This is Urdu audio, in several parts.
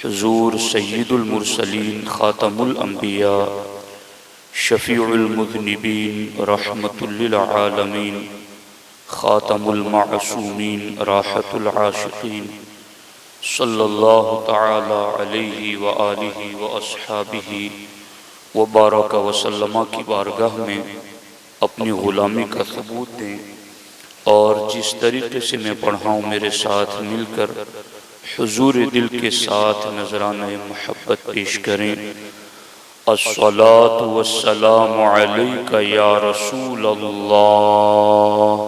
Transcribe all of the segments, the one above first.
حضور سید المرسلین خاتم الانبیاء شفیع المذنبین رحمت للعالمین خاتم المعصومین راحت العاشقین صلی اللہ تعالی علیہ وآلہ واصحابہ وبارک وسلم کی بارگاہ میں اپنی غلامی کا ثبوت دیں، اور جس طریقے سے میں پڑھا ہوں میرے ساتھ مل کر حضور دل کے ساتھ نذرانہ محبت پیش کریں۔ الصلاۃ والسلام علیک یا رسول اللہ،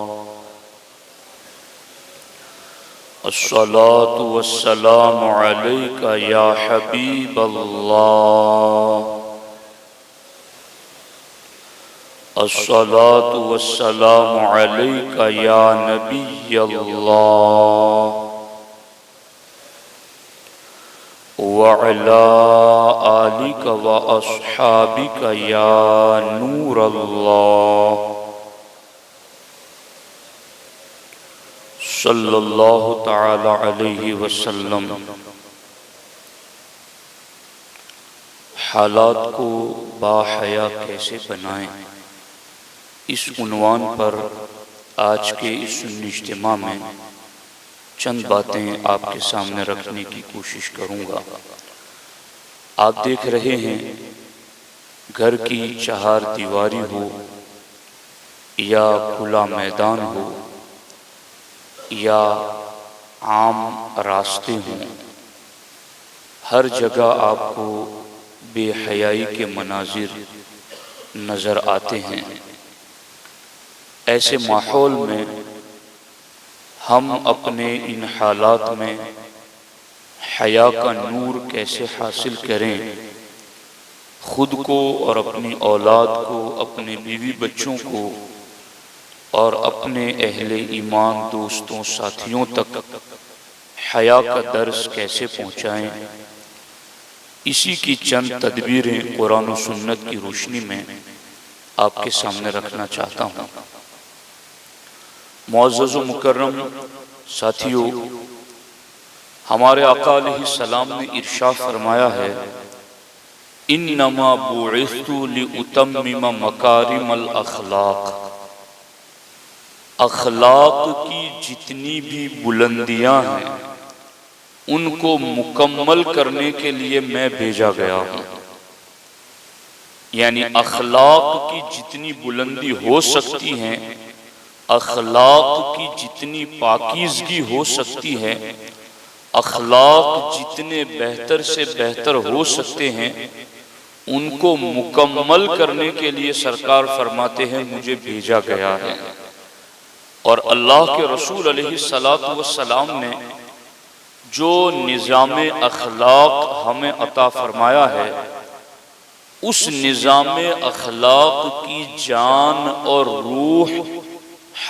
الصلاۃ والسلام علیک یا حبیب اللہ، الصلاۃ والسلام علیک یا نبی اللہ، وعلی آلک واصحابک یا نور اللہ، صلی اللہ تعالی علیہ وسلم۔ حالات کو باحیا کیسے بنائیں، اس عنوان پر آج کے اس سنی اجتماع میں چند باتیں آپ کے سامنے رکھنے کی کوشش کروں گا۔ آپ دیکھ رہے ہیں گھر کی چہار دیواری ہو یا کھلا میدان ہو یا عام راستے ہوں، ہر جگہ آپ کو بے حیائی کے مناظر نظر آتے ہیں۔ ایسے ماحول میں ہم اپنے ان حالات میں حیا کا نور کیسے حاصل کریں، خود کو اور اپنی اولاد کو، اپنے بیوی بچوں کو اور اپنے اہل ایمان دوستوں ساتھیوں تک حیا کا درس کیسے پہنچائیں، اسی کی چند تدبیریں قرآن و سنت کی روشنی میں آپ کے سامنے رکھنا چاہتا ہوں۔ معزز و مکرم ساتھیو، ہمارے آقا علیہ السلام نے ارشاد فرمایا ہے، انما بعثت لأتمم مکارم الاخلاق، اخلاق کی جتنی بھی بلندیاں ہیں ان کو مکمل کرنے کے لیے میں بھیجا گیا ہوں۔ یعنی اخلاق کی جتنی بلندی ہو سکتی ہیں، اخلاق کی جتنی پاکیزگی ہو سکتی ہے، اخلاق جتنے بہتر سے بہتر ہو سکتے ہیں، ان کو مکمل کرنے کے لیے سرکار فرماتے ہیں مجھے بھیجا گیا ہے۔ اور اللہ کے رسول علیہ السلام نے جو نظام اخلاق ہمیں عطا فرمایا ہے، اس نظام اخلاق کی جان اور روح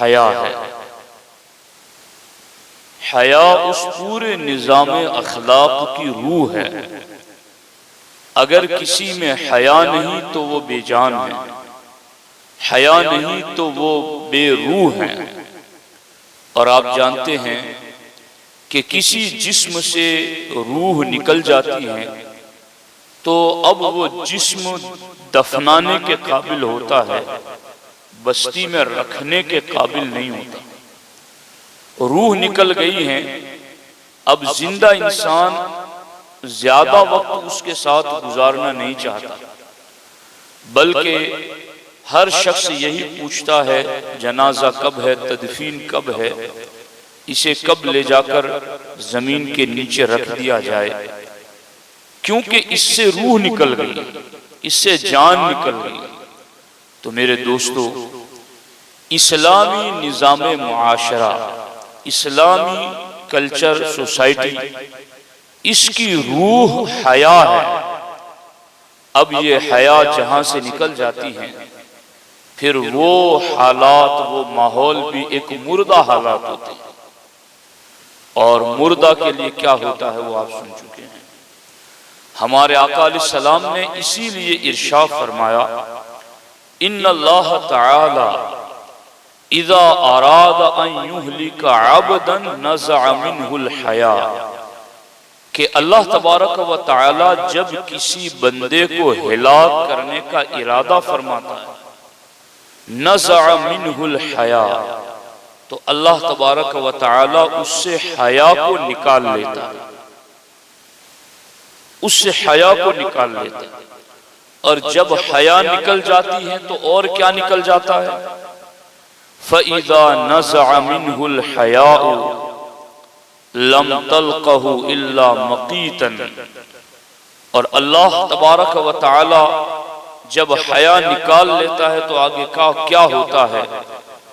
حیا ہے۔ حیا اس پورے نظام اخلاق کی روح ہے۔ اگر کسی میں حیا نہیں تو وہ بے جان ہے، حیا نہیں تو وہ بے روح ہے۔ اور آپ جانتے ہیں کہ کسی جسم سے روح نکل جاتی ہے تو اب وہ جسم دفنانے کے قابل ہوتا ہے، بستی میں رکھنے کے قابل نہیں ہوتا۔ روح نکل گئی ہے، اب زندہ انسان زیادہ وقت اس کے ساتھ گزارنا نہیں چاہتا، بلکہ ہر شخص یہی پوچھتا ہے جنازہ کب ہے، تدفین کب ہے، اسے کب لے جا کر زمین کے نیچے رکھ دیا جائے، کیونکہ اس سے روح نکل گئی، اس سے جان نکل گئی۔ تو میرے دوستو، اسلامی نظام معاشرہ، اسلامی کلچر سوسائٹی، اس کی روح حیا ہے۔ اب یہ حیا جہاں سے نکل جاتی ہے، پھر وہ حالات، وہ ماحول بھی ایک مردہ حالات ہوتے ہیں۔ اور مردہ کے لیے کیا ہوتا ہے وہ آپ سن چکے ہیں۔ ہمارے آقا علیہ السلام نے اسی لیے ارشاد فرمایا، ان اللہ تعالی اذا اراد ان یہلک عبدا نزع منہ الحیا، کہ اللہ تبارک و تعالی جب کسی بندے کو ہلاک کرنے کا ارادہ فرماتا ہے نزع منہ الحیا، تو اللہ تبارک و تعالی اس سے حیا کو نکال لیتا ہے، اس سے حیا کو نکال لیتا ہے۔ اور جب حیا نکل جاتی ہے تو اور کیا نکل جاتا ہے؟ فَإِذَا نَزَعَ مِنْهُ الْحَيَاءُ لَمْ تَلْقَهُ إِلَّا مَقِيتًا، اور اللہ تبارک و تعالی جب حیا نکال لیتا ہے تو آگے کیا ہوتا ہے؟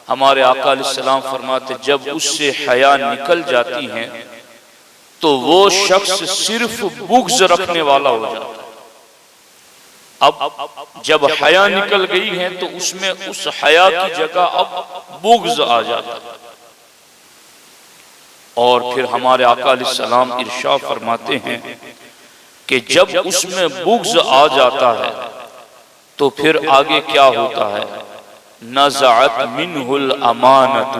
ہمارے آقا علیہ السلام فرماتے جب اس سے حیا نکل جاتی ہیں تو وہ شخص صرف بغض رکھنے والا ہو جاتا ہے۔ اب جب حیا نکل گئی ہے تو اس میں اس حیا کی جگہ اب بغض آ جاتا ہے۔ اور پھر ہمارے آقا علیہ السلام ارشاد فرماتے ہیں کہ جب اس میں بغض آ جاتا ہے تو پھر آگے کیا ہوتا ہے؟ نزعت منہ الامانت،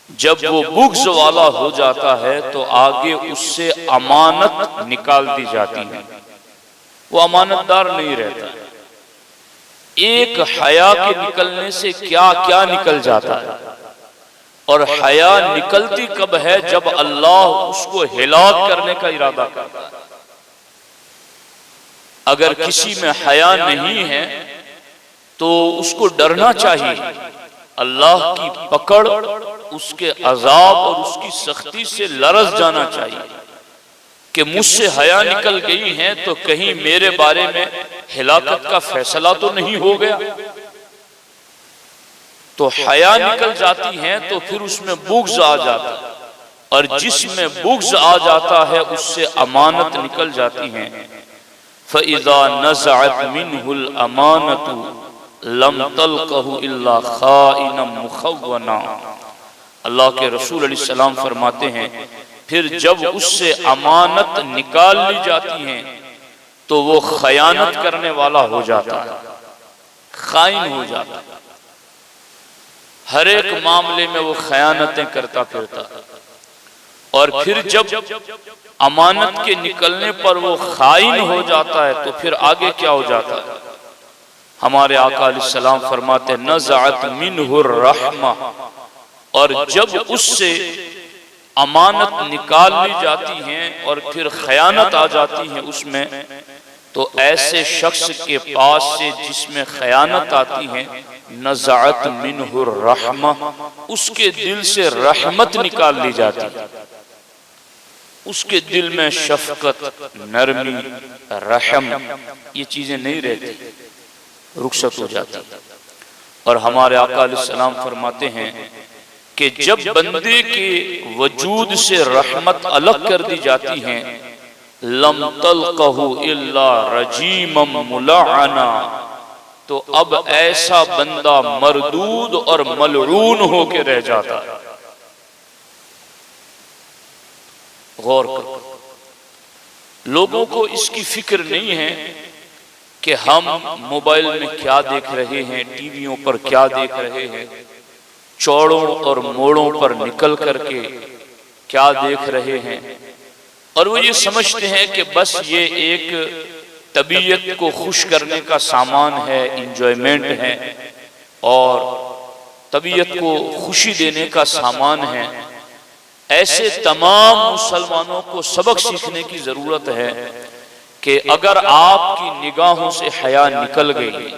جب وہ بغض والا ہو جاتا ہے تو آگے اس سے امانت نکال دی جاتی ہے، وہ امانت دار نہیں رہتا۔ ایک حیا کے نکلنے سے کیا کیا نکل جاتا ہے، اور حیا نکلتی کب ہے؟ جب اللہ اس کو ہلاک کرنے کا ارادہ کرتا ہے۔ اگر کسی میں حیا نہیں ہے تو اس کو ڈرنا چاہیے، اللہ کی پکڑ، اس کے عذاب اور اس کی سختی سے لرز جانا چاہیے کہ مجھ سے حیا نکل گئی ہے تو کہیں میرے بارے میں ہلاکت کا فیصلہ تو نہیں ہو گیا۔ تو حیا نکل جاتی ہے تو پھر اس میں بغض آ جاتا ہے، اور جس میں بغض آ جاتا ہے اس سے امانت نکل جاتی ہے۔ فَإِذَا نَزَعَتْ مِنْهُ الْأَمَانَةُ لَمْ تَلْقَهُ إِلَّا خَائِنًا مُخَوَّنًا، اللہ کے رسول علیہ السلام فرماتے ہیں پھر جب اس سے امانت نکال لی جاتی ہے تو وہ خیانت کرنے والا ہو جاتا ہے، خائن ہو جاتا ہے، ہر ایک معاملے میں وہ خیانتیں کرتا پھرتا۔ اور پھر جب امانت کے نکلنے پر وہ خائن ہو جاتا ہے تو پھر آگے کیا ہو جاتا ہے؟ ہمارے آقا علیہ السلام فرماتے نزعت منہ الرحمہ، اور جب اس سے امانت نکال لی جاتی ہیں اور پھر خیانت آ جاتی ہے اس میں، تو ایسے شخص کے پاس سے جس میں خیانت آتی ہے نزعت منہ الرحمہ، اس کے دل سے رحمت نکال لی جاتی ہے، اس کے دل میں شفقت، نرمی، رحم، یہ چیزیں نہیں رہتی، رخصت ہو جاتی۔ اور ہمارے آقا علیہ السلام فرماتے ہیں کہ جب بندے کے وجود سے رحمت الگ کر دی جاتی ہے لم تلقہ الا رجیما ملعنا، تو اب ایسا بندہ مردود اور ملعون ہو کے رہ جاتا ہے۔ غور کرو، لوگوں کو اس کی فکر نہیں ہے کہ ہم موبائل میں کیا دیکھ رہے ہیں، ٹی ویوں پر کیا دیکھ رہے ہیں، چوڑوں اور موڑوں پر نکل کر کے کیا دیکھ رہے ہیں، اور وہ یہ سمجھتے ہیں کہ بس یہ ایک طبیعت کو خوش کرنے کا سامان ہے، انجوائمنٹ ہے، اور طبیعت کو خوشی دینے کا سامان ہے۔ ایسے تمام مسلمانوں کو سبق سیکھنے کی ضرورت ہے کہ اگر آپ کی نگاہوں سے حیا نکل گئی،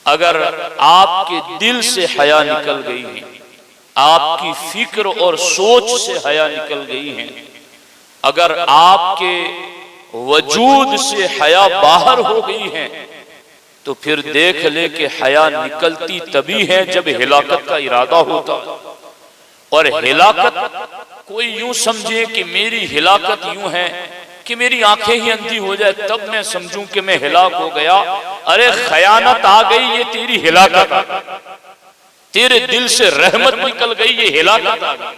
اگر آپ کے دل سے حیا نکل گئی ہے، آپ کی فکر اور سوچ سے حیا نکل گئی ہے، اگر آپ کے وجود سے حیا باہر ہو گئی ہے، تو پھر دیکھ لے کہ حیا نکلتی تبھی ہے جب ہلاکت کا ارادہ ہوتا۔ اور ہلاکت کوئی یوں سمجھے کہ میری ہلاکت یوں ہے کہ میری آنکھیں ہی اندھی ہو جائے تب میں سمجھوں کہ میں ہلاک ہو گیا۔ ارے خیانت آ گئی، یہ تیری ہلاکت آ گئی، تیرے دل سے رحمت نکل گئی، یہ ہلاکت آ گئی،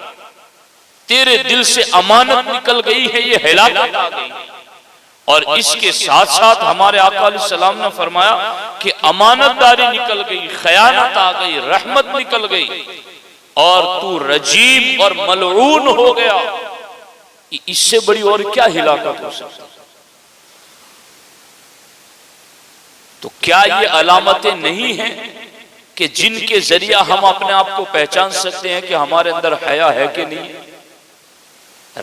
تیرے دل سے امانت نکل گئی ہے، یہ ہلاکت آ گئی۔ اور اس کے ساتھ ساتھ ہمارے آقا علیہ السلام نے فرمایا کہ امانت داری نکل گئی، خیانت آ گئی، رحمت نکل گئی، اور تو رجیم اور ملعون ہو گیا۔ اس سے بڑی اور کیا ہلاکت ہو سکتی؟ تو کیا یہ علامتیں نہیں ہیں کہ جن کے ذریعہ ہم اپنے آپ کو پہچان سکتے ہیں کہ ہمارے اندر حیا ہے کہ نہیں؟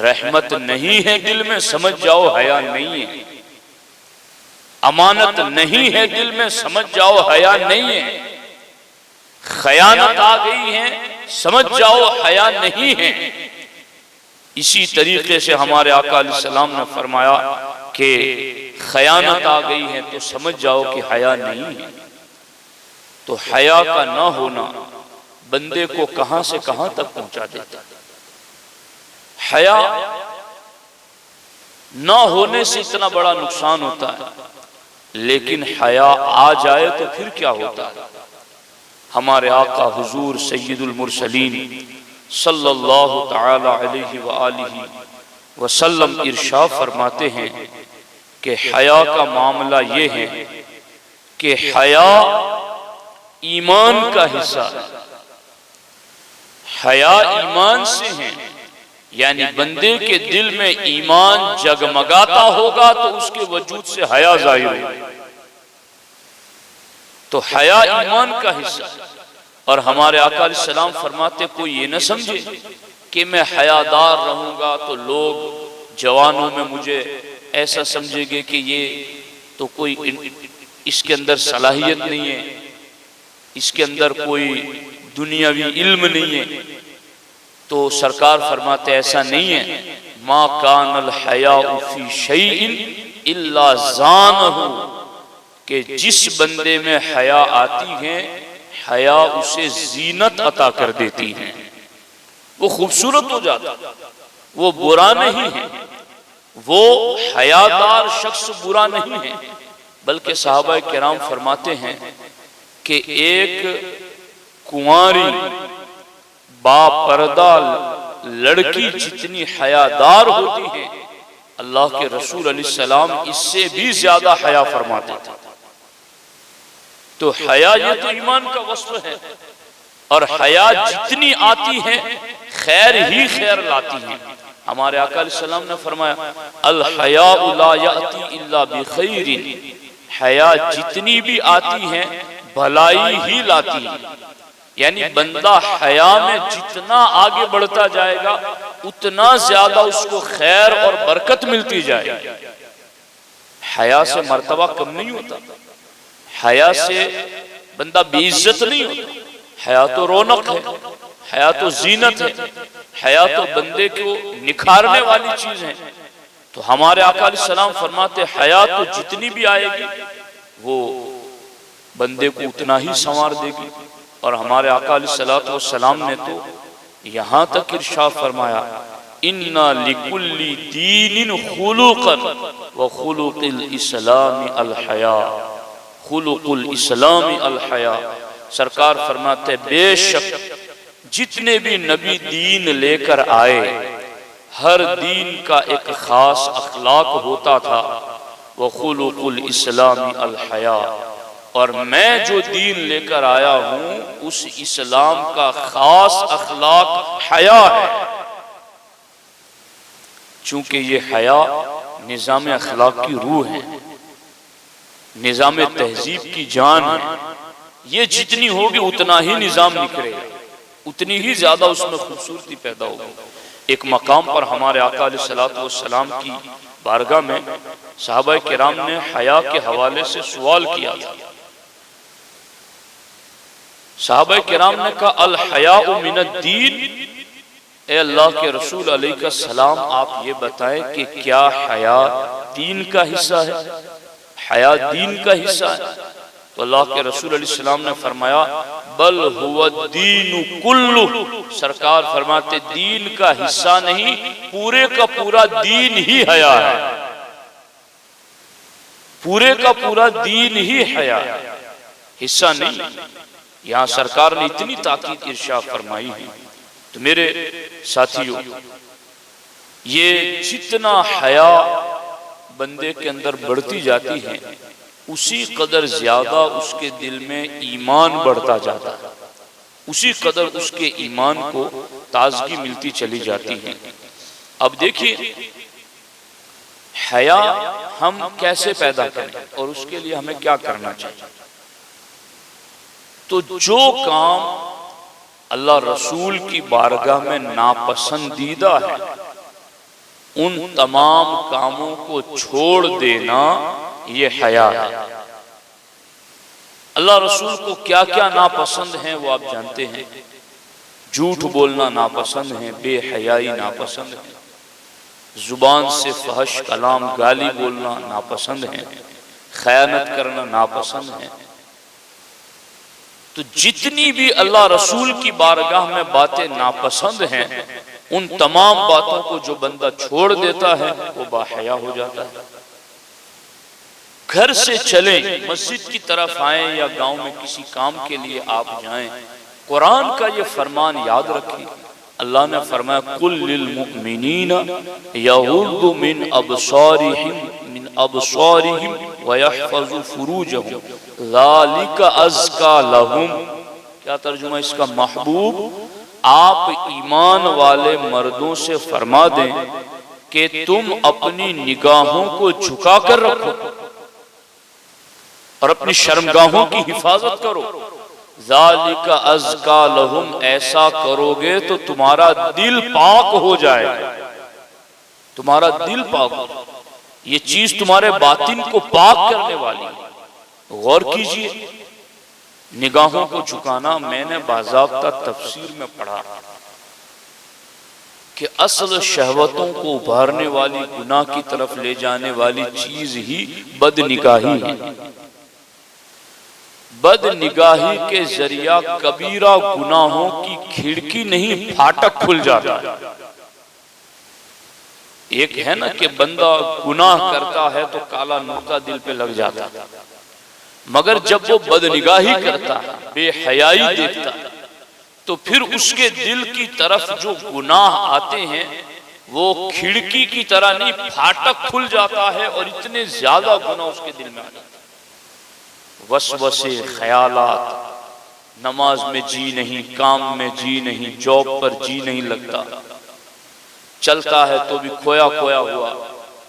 رحمت نہیں ہے دل میں، سمجھ جاؤ حیا نہیں ہے۔ امانت نہیں ہے دل میں، سمجھ جاؤ حیا نہیں ہے۔ خیانت آ گئی ہے، سمجھ جاؤ حیا نہیں ہے۔ اسی طریقے سے ہمارے آقا علیہ السلام نے فرمایا کہ خیانت آ گئی ہے تو سمجھ جاؤ کہ حیا نہیں ہے۔ تو حیا کا نہ ہونا بندے کو کہاں سے کہاں تک پہنچا دیتا ہے۔ حیا نہ ہونے سے اتنا بڑا نقصان ہوتا ہے، لیکن حیا آ جائے تو پھر کیا ہوتا ہے؟ ہمارے آقا حضور سید المرسلین صلی اللہ تعالی علیہ وآلہ وسلم ارشاد فرماتے ہیں کہ حیا کا معاملہ یہ ہے کہ حیا ایمان کا حصہ ہے۔ حیا ایمان سے ہے، یعنی بندے کے دل میں ایمان جگمگاتا ہوگا تو اس کے وجود سے حیا ظاہر ہوگی۔ تو حیا ایمان کا حصہ ہے۔ اور ہمارے آقا علیہ السلام فرماتے کوئی یہ نہ سمجھے کہ میں حیادار رہوں گا تو لوگ جوانوں میں مجھے ایسا سمجھے گے کہ یہ تو کوئی اس کے اندر صلاحیت نہیں ہے، اس کے اندر کوئی دنیاوی علم نہیں ہے۔ تو سرکار فرماتے ایسا نہیں ہے، ما کان الحیاء فی شیء الا زانہ، کہ جس بندے میں حیا آتی ہے حیا اسے زینت عطا کر دیتی ہے، وہ خوبصورت ہو جاتا، وہ برا نہیں ہے، وہ حیادار شخص برا نہیں ہے۔ بلکہ صحابہ کرام فرماتے ہیں کہ ایک کنواری با پردہ لڑکی جتنی حیادار ہوتی ہے، اللہ کے رسول علیہ السلام اس سے بھی زیادہ حیا فرماتے تھے۔ تو حیا یہ تو ایمان کا وصف ہے، اور حیا جتنی آتی ہے خیر ہی خیر لاتی ہے۔ ہمارے آقا علیہ السلام نے فرمایا الحیاء لا یأتی الا بخیر، حیا جتنی بھی آتی ہے بھلائی ہی لاتی ہے۔ یعنی بندہ حیا میں جتنا آگے بڑھتا جائے گا اتنا زیادہ اس کو خیر اور برکت ملتی جائے گی۔ حیا سے مرتبہ کم نہیں ہوتا، حیا سے بندہ بے عزت نہیں ہوتا۔ حیا تو رونق ہے، حیا تو زینت ہے، حیا تو بندے کو نکھارنے والی چیز ہے۔ تو ہمارے آقا علیہ السلام فرماتے حیا تو جتنی بھی آئے گی وہ بندے کو اتنا ہی سنوار دے گی۔ اور ہمارے آقا علیہ السلام نے تو یہاں تک ارشاد فرمایا اِنَّ لِكُلِّ دِینٍ خُلُقًا وَخُلُقِ الْإِسْلَامِ الْحَيَاءُ، خلق الاسلام الحیا۔ سرکار فرماتے بے شک جتنے بھی نبی دین لے کر آئے ہر دین کا ایک خاص اخلاق ہوتا تھا، وَخُلُقُ الْإِسْلَامِ الْحَيَاءُ، اور میں جو دین لے کر آیا ہوں اس اسلام کا خاص اخلاق حیا ہے۔ چونکہ یہ حیا نظام اخلاق کی روح ہے، نظام تہذیب کی جان ہے۔ یہ جتنی ہوگی اتنا ہی نظام نکھرے گا، اتنی ہی زیادہ اس میں خوبصورتی پیدا ہوگی۔ ایک مقام پر ہمارے آقا علیہ السلام کی بارگاہ میں صحابہ کرام نے حیا کے حوالے سے سوال کیا تھا۔ صحابہ کرام نے کہا الحیاء من الدین، اے اللہ کے رسول علیہ السلام آپ یہ بتائیں کہ کیا حیا دین کا حصہ ہے؟ حیا دین کا حصہ ہے؟ تو اللہ کے رسول علیہ السلام نے فرمایا بل هو الدین کلہ، سرکار فرماتے دین کا حصہ نہیں پورے کا پورا دین ہی حیا ہے، پورے کا پورا دین ہی حیا ہے، حصہ نہیں۔ یہاں سرکار نے اتنی تاکید ارشاد فرمائی ہے۔ تو میرے ساتھیوں، یہ جتنا حیا بندے کے اندر بڑھتی جاتی ہے اسی قدر زیادہ اس کے دل میں ایمان بڑھتا جاتا ہے، اسی قدر اس کے ایمان کو تازگی ملتی چلی جاتی ہے۔ اب دیکھیے حیا ہم کیسے پیدا کریں اور اس کے لیے ہمیں کیا کرنا چاہیے. تو جو کام اللہ رسول کی بارگاہ میں ناپسندیدہ ہے ان تمام کاموں کو چھوڑ دینا یہ حیا ہے. اللہ رسول کو کیا کیا ناپسند ہیں وہ آپ جانتے ہیں. جھوٹ بولنا ناپسند ہے، بے حیائی ناپسند ہے، زبان سے فحش کلام گالی بولنا ناپسند ہے، خیانت کرنا ناپسند ہے. تو جتنی بھی اللہ رسول کی بارگاہ میں باتیں ناپسند ہیں ان تمام باتوں کو جو بندہ چھوڑ دیتا ہے وہ باحیا ہو جاتا ہے. گھر سے چلیں، مسجد کی طرف آئیں یا گاؤں میں کسی کام کے لیے آپ جائیں، قرآن کا یہ فرمان یاد رکھیں. اللہ نے فرمایا قُلْ لِلْمُؤْمِنِينَ يَغُضُّوا مِنْ أَبْصَارِهِمْ وَيَحْفَظُوا فُرُوجَهُمْ ذَلِكَ أَزْكَى لَهُمْ. کیا ترجمہ اس کا؟ محبوب آپ ایمان والے مردوں سے فرما دیں کہ تم اپنی نگاہوں کو جھکا کر رکھو اور اپنی شرمگاہوں کی حفاظت کرو. ذالک ازکا لہم، ایسا کرو گے تو تمہارا دل پاک ہو جائے گا. تمہارا دل پاک ہو جائے، یہ چیز تمہارے باطن کو پاک کرنے والی ہے. غور کیجئے، نگاہوں کو جھکانا میں نے باضابطہ تفسیر میں پڑھا کہ اصل شہوتوں کو ابھارنے والی، گناہ کی طرف لے جانے والی چیز ہی بد نگاہی ہے. بد نگاہی کے ذریعہ کبیرہ گناہوں کی کھڑکی نہیں پھاٹک کھل جاتا. ایک ہے نا کہ بندہ گناہ کرتا ہے تو کالا نقطہ دل پہ لگ جاتا، مگر جب وہ بد نگاہی کرتا ہے، بے حیائی دیکھتا ہے، تو پھر اس کے دل کی طرف جو گناہ آتے ہیں وہ کھڑکی کی طرح نہیں پھاٹک کھل جاتا ہے اور اتنے زیادہ گناہ اس کے دل میں آتے ہیں. وسوسے، خیالات، نماز میں جی نہیں، کام میں جی نہیں، جاب پر جی نہیں لگتا، چلتا ہے تو بھی کھویا کھویا ہوا،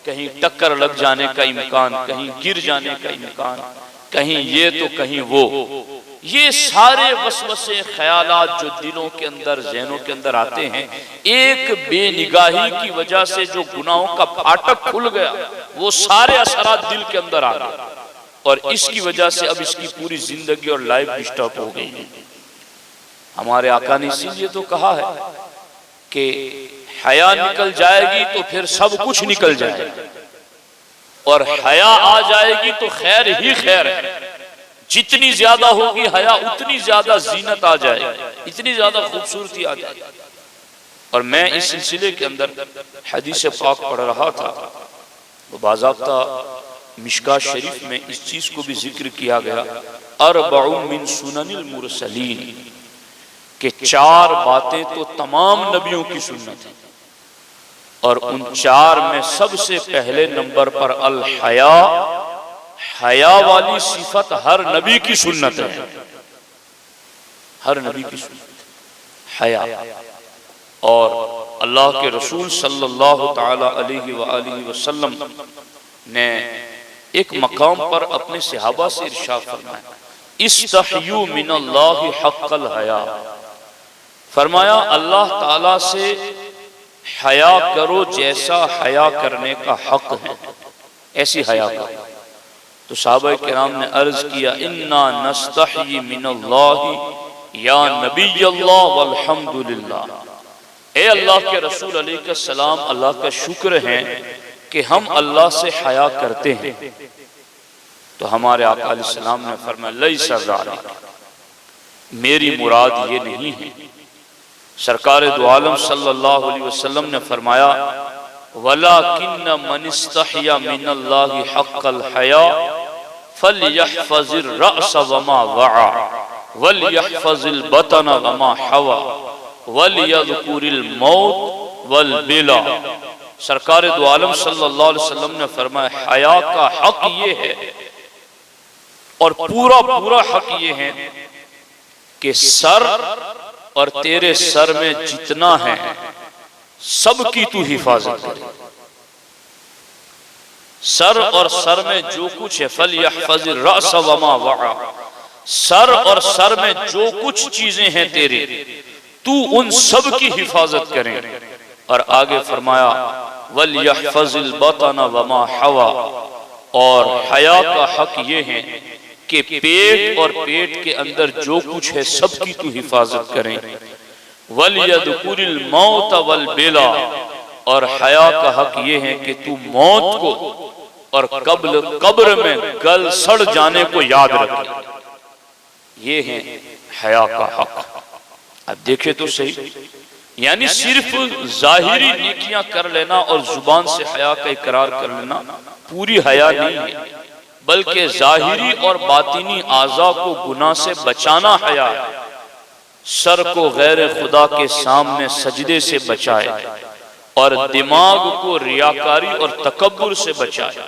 کہیں ٹکر لگ جانے کا امکان، کہیں گر جانے کا امکان، کہیں یہ تو کہیں وہ. یہ سارے وسوسے، خیالات جو دلوں کے اندر، ذہنوں کے اندر آتے ہیں، ایک بے نگاہی کی وجہ سے جو گناہوں کا پھاٹک کھل گیا وہ سارے اثرات دل کے اندر آ گئے اور اس کی وجہ سے اب اس کی پوری زندگی اور لائف ڈسٹرب ہو گئی. ہمارے آقا نے اسی لیے تو کہا ہے کہ حیا نکل جائے گی تو پھر سب کچھ نکل جائے گا، اور حیا آ جائے گی تو خیر ہی خیر ہے. جتنی زیادہ ہوگی حیا اتنی زیادہ زینت آ جائے گی، اتنی زیادہ خوبصورتی آ جائے گی. اور میں اس سلسلے کے اندر حدیث پاک پڑھ رہا تھا، وہ باضابطہ مشکاۃ شریف میں اس چیز کو بھی ذکر کیا گیا، اربع من سنن المرسلین، کہ 4 باتیں تو تمام نبیوں کی سنت ہیں، اور ان 4 میں سب سے پہلے نمبر پر الحیا، حیا والی صفت ہر نبی کی سنت ہے. ہر نبی کی سنت حیا. اور اللہ کے رسول صلی اللہ تعالی علیہ وآلہ وسلم نے ایک مقام پر اپنے صحابہ سے ارشاد فرمایا استحیوا من اللہ حق الحیا، فرمایا اللہ تعالیٰ سے حیا کرو جیسا حیا کرنے کا حق ہے، ایسی حیا کرو. تو صحابہ کرام نے عرض کیا انا نستحی من اللہ یا نبی اللہ والحمدللہ، اے اللہ کے رسول علیہ السلام، اللہ کا شکر ہے کہ ہم اللہ سے حیا کرتے ہیں. تو ہمارے آقا علیہ السلام نے فرمایا لیس ذالک، میری مراد یہ نہیں ہے. سرکار دو عالم صلی اللہ علیہ وسلم نے فرمایا وَلَكِنَّ مَنِ اسْتَحْيَا مِنَ اللَّهِ حَقَّ الْحَيَاءِ فَلْيَحْفَظِ الرَّأْسَ وَمَا وَعَى وَلْيَحْفَظِ الْبَطَنَ وَمَا حَوَى وَلْيَذْكُرِ الْمَوْتِ وَالْبِلَى. سرکار دو عالم صلی اللہ علیہ وسلم نے فرمایا حیا کا حق یہ ہے، اور پورا حق یہ ہے کہ سر اور تیرے سر میں جتنا ہے سب کی تو حفاظت کرے۔ سر اور سر میں جو کچھ ہے فَلْيَحْفَظِ الرَّأْسَ وَمَا وَعَى، سر اور سر میں جو کچھ چیزیں ہیں تیرے، تو ان سب کی حفاظت کریں۔ اور آگے فرمایا وَلْيَحْفَظِ الْبَطَنَ وَمَا حَوَى، اور حیا کا حق یہ ہے کہ پیٹ اور پیٹ کے اندر جو کچھ ہے سب کی تو حفاظت کریں۔ وَلْيَذْكُرِ الْمَوْتَ وَالْبِلَى، اور حیا کا حق یہ ہے کہ تو موت کو اور قبر میں گل سڑ جانے کو یاد رکھے۔ یہ ہے حیا کا حق۔ اب دیکھیں تو صحیح، یعنی صرف ظاہری نیکیاں کر لینا اور زبان سے حیا کا اقرار کر لینا پوری حیا نہیں ہے، بلکہ ظاہری اور باطنی اعضاء کو گناہ سے بچانا حیا ہے۔ سر کو غیر خدا کے سامنے سجدے سے بچائے، اور دماغ کو ریاکاری اور تکبر سے بچائے،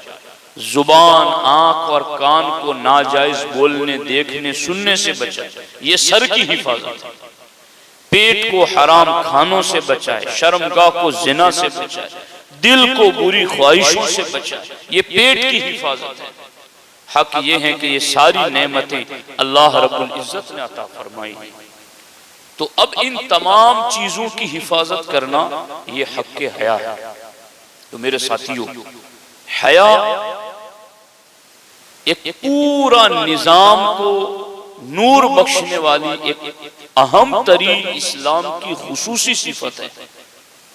زبان، آنکھ اور کان کو ناجائز بولنے، دیکھنے، سننے سے بچائے، یہ سر کی حفاظت ہے۔ پیٹ کو حرام کھانوں سے بچائے، شرمگاہ کو زنا سے بچائے، دل کو بری خواہشوں سے بچائے، یہ پیٹ کی حفاظت ہے۔ حق یہ ہے کہ یہ ساری نعمتیں اللہ رب العزت نے عطا فرمائی۔ تو اب ان تمام چیزوں کی حفاظت کرنا یہ حق حیا ہے۔ تو میرے ساتھیوں، حیا ایک پورا نظام کو نور بخشنے والی ایک اہم ترین اسلام کی خصوصی صفت ہے۔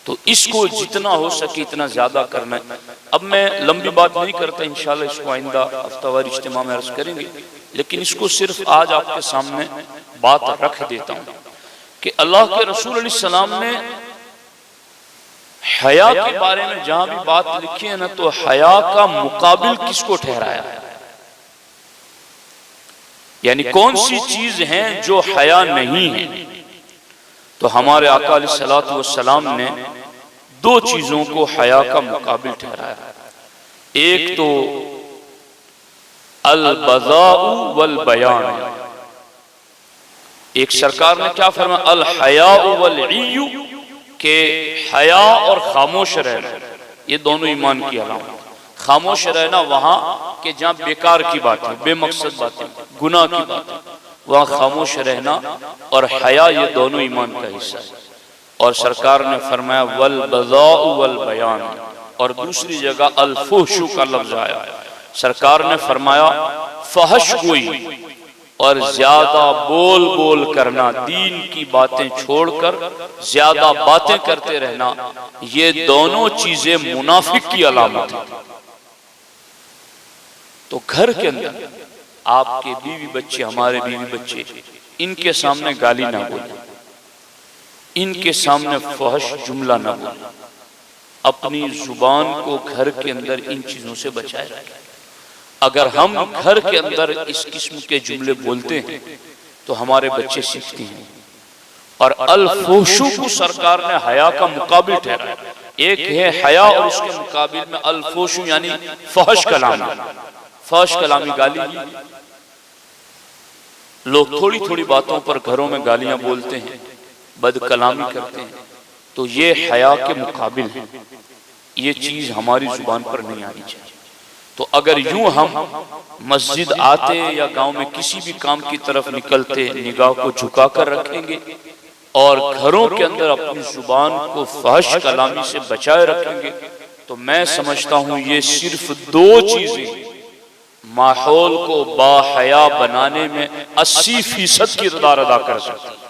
تو اس کو جتنا ہو سکے اتنا زیادہ کرنا ہے۔ اب میں لمبی بات نہیں کرتا، انشاءاللہ اس کو آئندہ ہفتہ وار اجتماع میں عرض کریں گے، لیکن اس کو صرف آج آپ کے سامنے بات رکھ دیتا ہوں کہ اللہ کے رسول علیہ السلام نے حیا کے بارے میں جہاں بھی بات لکھی ہے نا، تو حیا کا مقابل کس کو ٹھہرایا ہے؟ یعنی کون سی چیز ہیں جو حیا نہیں ہے؟ تو ہمارے آقا علیہ الصلوۃ والسلام نے دو چیزوں کو حیا کا مقابل ٹھہرایا۔ ایک تو البذاء والبیان، ایک سرکار نے کیا فرمایا؟ الحیاء والعی، کہ حیا اور خاموش رہنا، یہ دونوں ایمان کی علامت۔ خاموش رہنا وہاں کہ جہاں بیکار کی باتیں، بے مقصد باتیں، گناہ کی باتیں، وہاں خاموش رہنا، اور حیا یہ دونوں ایمان کا حصہ ہے۔ اور سرکار نے فرمایا والبذاء والبیان، اور دوسری جگہ الفحش کا لفظ آیا، سرکار نے فرمایا فحش گوئی اور زیادہ بول کرنا، دین کی باتیں چھوڑ کر زیادہ باتیں کرتے رہنا، یہ دونوں چیزیں منافق کی علامت ہیں۔ تو گھر کے اندر آپ کے بیوی بچے، ہمارے بیوی بچے، ان کے سامنے گالی نہ بولیں، ان کے سامنے فحش جملہ نہ بولیں، اپنی زبان کو گھر کے اندر ان چیزوں سے بچائے رکھیں۔ اگر ہم گھر کے اندر اس قسم کے جملے بولتے ہیں تو ہمارے بچے سیکھتے ہیں۔ اور الفحش کو سرکار نے حیا کا مقابل ٹھہرایا۔ ایک ہے حیا اور اس کے مقابل میں الفحش یعنی فحش کلامی، فحش کلامی گالی۔ لوگ تھوڑی تھوڑی باتوں پر گھروں میں گالیاں بولتے ہیں، بد کلامی کرتے ہیں، تو یہ حیا کے مقابل ہے، یہ چیز ہماری زبان پر نہیں آنی چاہیے۔ تو اگر یوں ہم مسجد آتے یا گاؤں میں کسی بھی کام کی طرف نکلتے نگاہ کو جھکا کر رکھیں گے اور گھروں کے اندر اپنی زبان کو فحش کلامی سے بچائے رکھیں گے، تو میں سمجھتا ہوں یہ صرف دو چیزیں ماحول کو باحیا بنانے میں 80% کردار ادا کر سکتی ہیں۔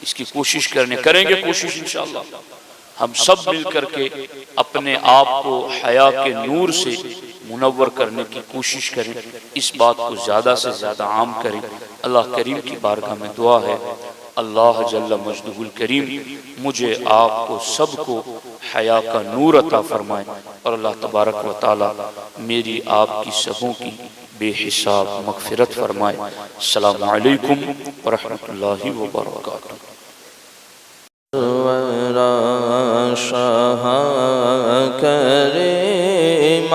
اس کی کوشش کریں گے کوشش انشاءاللہ ہم سب مل کر کے اپنے آپ کو حیا کے نور سے منور کرنے کی کوشش کریں، اس بات کو زیادہ سے زیادہ عام کریں۔ اللہ کریم کی بارگاہ میں دعا ہے، اللہ جل مجدہ الکریم مجھے آپ کو سب کو حیا کا نور عطا فرمائے، اور اللہ تبارک و تعالی میری آپ کی سبوں کی بے حساب مغفرت فرمائے۔ السلام علیکم ورحمۃ اللہ وبرکاتہ۔ شاہ کریم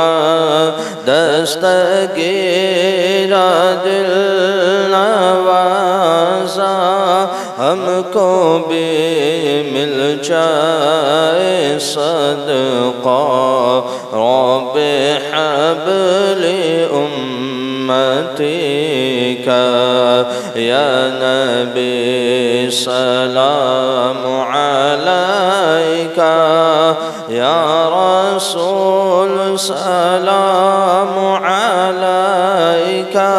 دستگیر دل نوازا ہم کو بھی مل جائے صدقہ رب حبل امتی کا یا نبی سلام علیکہ یا رسول سلام علیکہ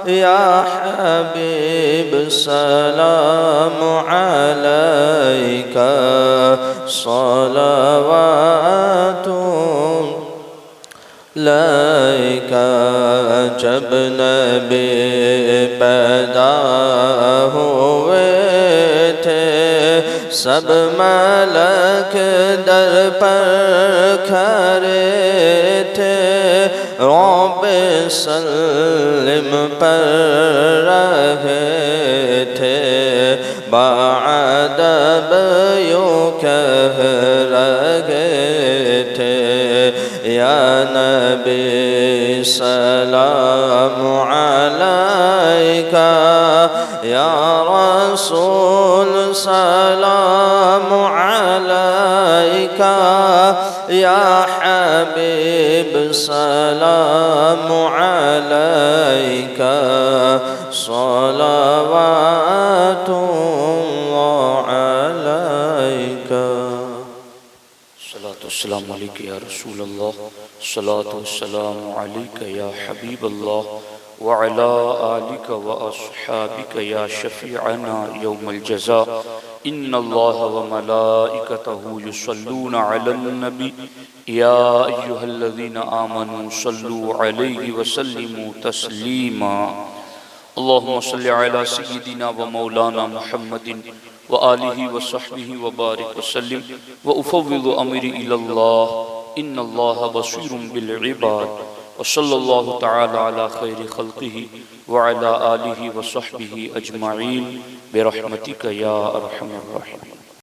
یا حبیب سلام علیکہ صلوات لائکہ جب نبی پیدا ہوئے تھے سب ملک در پر کھڑے تھے رب سلم پر رہے تھے بعدب یوں کہہ رہے تھے یا نبی سلام علیکہ یا رسول سلام علیکہ یا حبیب سلام علیکہ صلوات اللہ علیکہ السلام علیکم یا رسول اللہ صلاۃ والسلام علیک یا حبیب اللہ وعلی آلک واصحابک یا شفیعنا یوم الجزاء ان اللہ وملائکتہ یصلون علی النبی یا ایہا الذین آمنوا صلوا علیہ وسلموا تسلیما اللہم صلی علی سیدنا و مولانا محمد وآلہ وصحبہ وبارک وسلم وافوض امری الی اللہ ان اللہ بصیر بالعباد وصلی اللہ تعالی علی خیر خلقہ وعلی آلہ وصحبہ اجمعین برحمتک یا ارحم الراحمین.